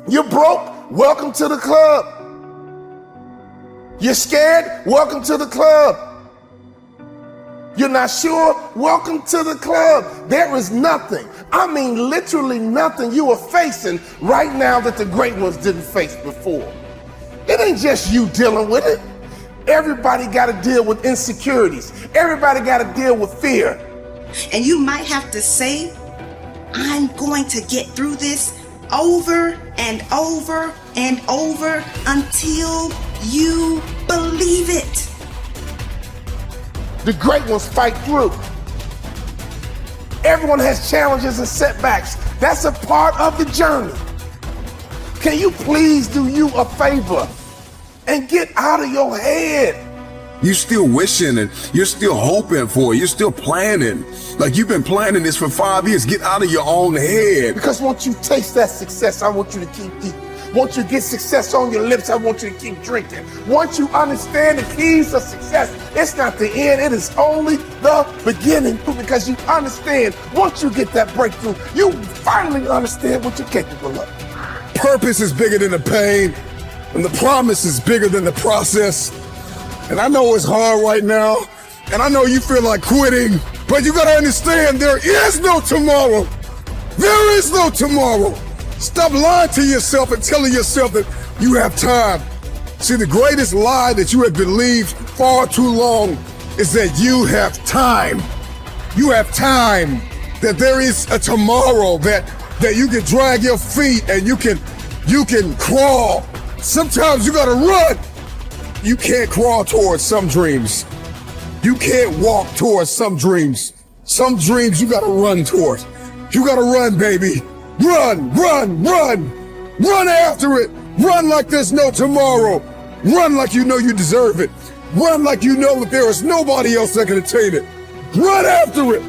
You're broke? Welcome to the club. You're scared? Welcome to the club. You're not sure? Welcome to the club. There is nothing, I mean literally nothing you are facing right now that the great ones didn't face before. It ain't just you dealing with it. Everybody got to deal with insecurities. Everybody got to deal with fear. And you might have to say, I'm going to get through this over and over and over until you believe it. The great ones fight through. Everyone has challenges and setbacks. That's a part of the journey. Can you please do you a favor and get out of your head? You still wishing and you're still hoping for it. You're still planning. Like you've been planning this for 5 years. Get out of your own head. Because once you taste that success, I want you to keep eating. Once you get success on your lips, I want you to keep drinking. Once you understand the keys of success, it's not the end, it is only the beginning. Because you understand, once you get that breakthrough, you finally understand what you're capable of. Purpose is bigger than the pain, and the promise is bigger than the process. And I know it's hard right now, and I know you feel like quitting, but you gotta understand there is no tomorrow. There is no tomorrow. Stop lying to yourself and telling yourself that you have time. See, the greatest lie that you have believed far too long is that you have time. You have time, that there is a tomorrow, that you can drag your feet and you can crawl. Sometimes you gotta run. You can't crawl towards some dreams. You can't walk towards some dreams. Some dreams you gotta run towards. You gotta run, baby. Run, run, run. Run after it. Run like there's no tomorrow. Run like you know you deserve it. Run like you know that there is nobody else that can attain it. Run after it.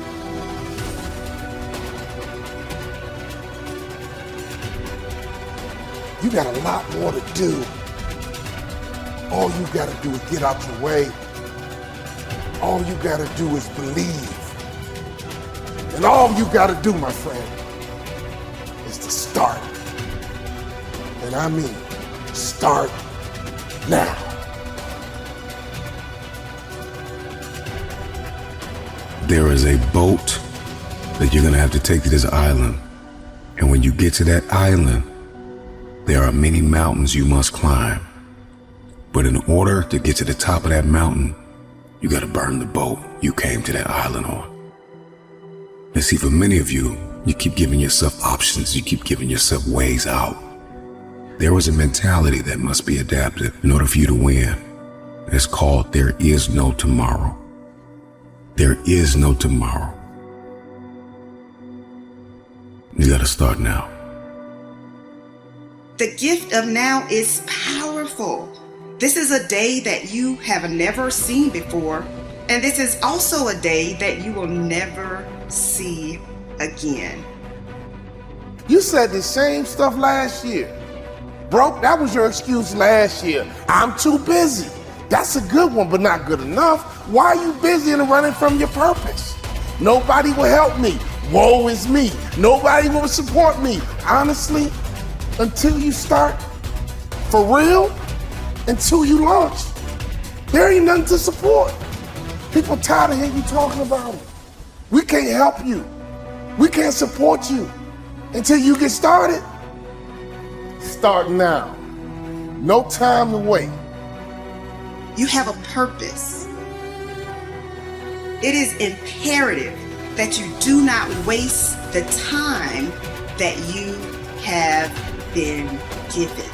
You got a lot more to do. All you gotta do is get out your way. All you gotta do is believe. And all you gotta do, my friend, is to start. And I mean, start now. There is a boat that you're gonna have to take to this island. And when you get to that island, there are many mountains you must climb. But in order to get to the top of that mountain, you gotta burn the boat you came to that island on. And see, for many of you, you keep giving yourself options, you keep giving yourself ways out. There is a mentality that must be adapted in order for you to win. It's called there is no tomorrow. There is no tomorrow. You gotta start now. The gift of now is powerful. This is a day that you have never seen before, and this is also a day that you will never see again. You said the same stuff last year. Broke, that was your excuse last year. I'm too busy. That's a good one, but not good enough. Why are you busy and running from your purpose? Nobody will help me. Woe is me. Nobody will support me. Honestly, until you start, for real, until you launch, there ain't nothing to support. People tired of hearing you talking about it. We can't help you. We can't support you until you get started. Start now. No time to wait. You have a purpose. It is imperative that you do not waste the time that you have been given.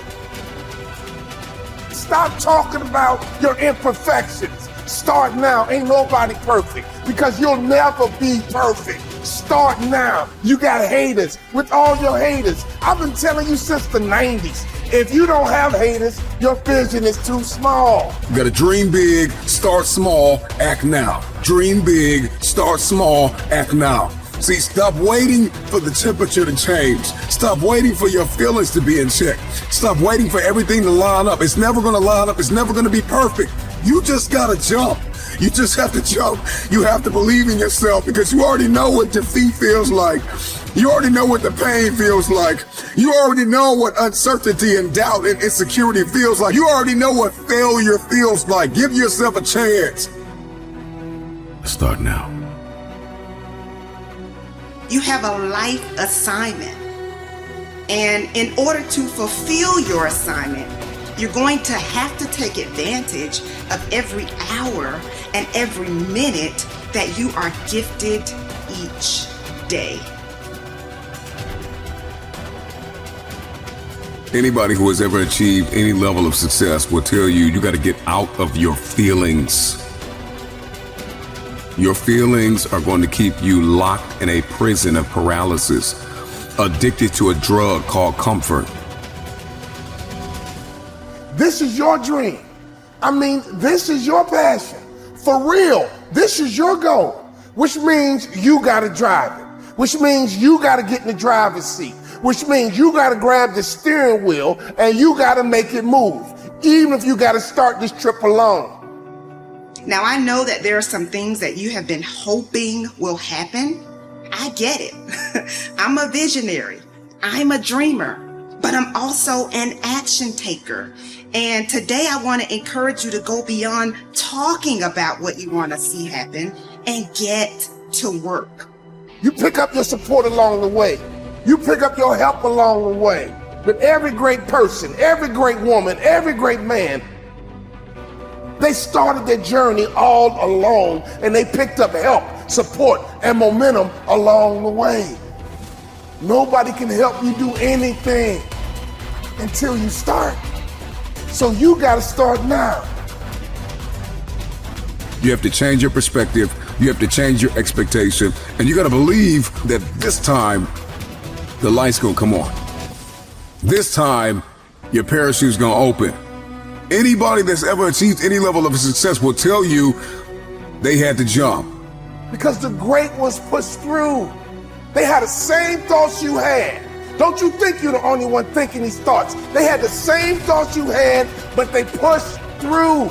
Stop talking about your imperfections. Start now. Ain't nobody perfect because you'll never be perfect. Start now. You got haters. With all your haters, I've been telling you since the 90s. If you don't have haters, your vision is too small. You gotta dream big, start small, act now. Dream big, start small, act now. See, stop waiting for the temperature to change. Stop waiting for your feelings to be in check. Stop waiting for everything to line up. It's never gonna line up. It's never gonna be perfect. You just gotta jump. You just have to jump. You have to believe in yourself because you already know what defeat feels like. You already know what the pain feels like. You already know what uncertainty and doubt and insecurity feels like. You already know what failure feels like. Give yourself a chance. Start now. You have a life assignment. And in order to fulfill your assignment, you're going to have to take advantage of every hour and every minute that you are gifted each day. Anybody who has ever achieved any level of success will tell you, you got to get out of your feelings. Your feelings are going to keep you locked in a prison of paralysis, addicted to a drug called comfort. This is your dream. I mean, this is your passion. For real, this is your goal, which means you gotta drive it, which means you gotta get in the driver's seat, which means you gotta grab the steering wheel and you gotta make it move, even if you gotta start this trip alone. Now, I know that there are some things that you have been hoping will happen. I get it. I'm a visionary. I'm a dreamer, but I'm also an action taker. And today I want to encourage you to go beyond talking about what you want to see happen and get to work. You pick up your support along the way. You pick up your help along the way. But every great person, every great woman, every great man, they started their journey all alone and they picked up help, support, and momentum along the way. Nobody can help you do anything until you start. So you gotta start now. You have to change your perspective. You have to change your expectation. And you gotta believe that this time, the light's gonna come on. This time, your parachute's gonna open. Anybody that's ever achieved any level of success will tell you they had to jump. Because the great ones pushed through. They had the same thoughts you had. Don't you think you're the only one thinking these thoughts. They had the same thoughts you had, but they pushed through.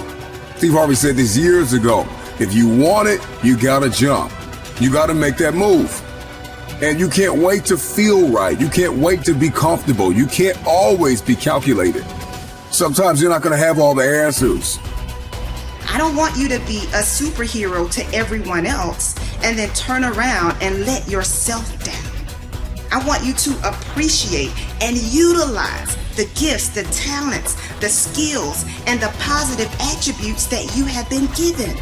Steve Harvey said this years ago. If you want it, you gotta jump. You gotta make that move. And you can't wait to feel right. You can't wait to be comfortable. You can't always be calculated. Sometimes you're not gonna have all the answers. I don't want you to be a superhero to everyone else and then turn around and let yourself down. I want you to appreciate and utilize the gifts, the talents, the skills, and the positive attributes that you have been given.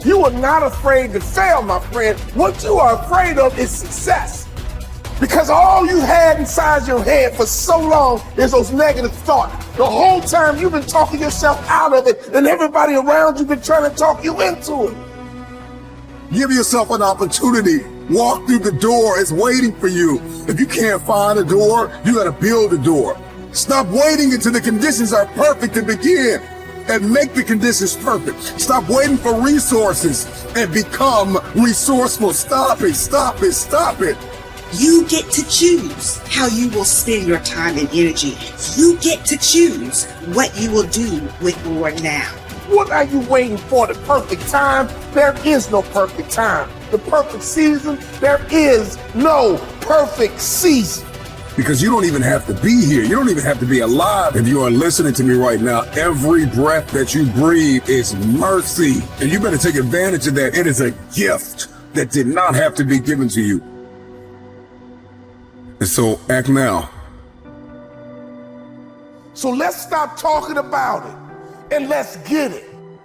You are not afraid to fail, my friend. What you are afraid of is success. Because all you had inside your head for so long is those negative thoughts. The whole time you've been talking yourself out of it, and everybody around you been trying to talk you into it. Give yourself an opportunity. Walk through the door. It's waiting for you. If you can't find a door, you gotta build a door. Stop waiting until the conditions are perfect to begin and make the conditions perfect. Stop waiting for resources and become resourceful. Stop it, stop it, stop it. You get to choose how you will spend your time and energy. You get to choose what you will do with your now. What are you waiting for? The perfect time? There is no perfect time. The perfect season? There is no perfect season. Because you don't even have to be here. You don't even have to be alive. If you are listening to me right now, every breath that you breathe is mercy. And you better take advantage of that. It is a gift that did not have to be given to you. And so act now. So let's stop talking about it and let's get it.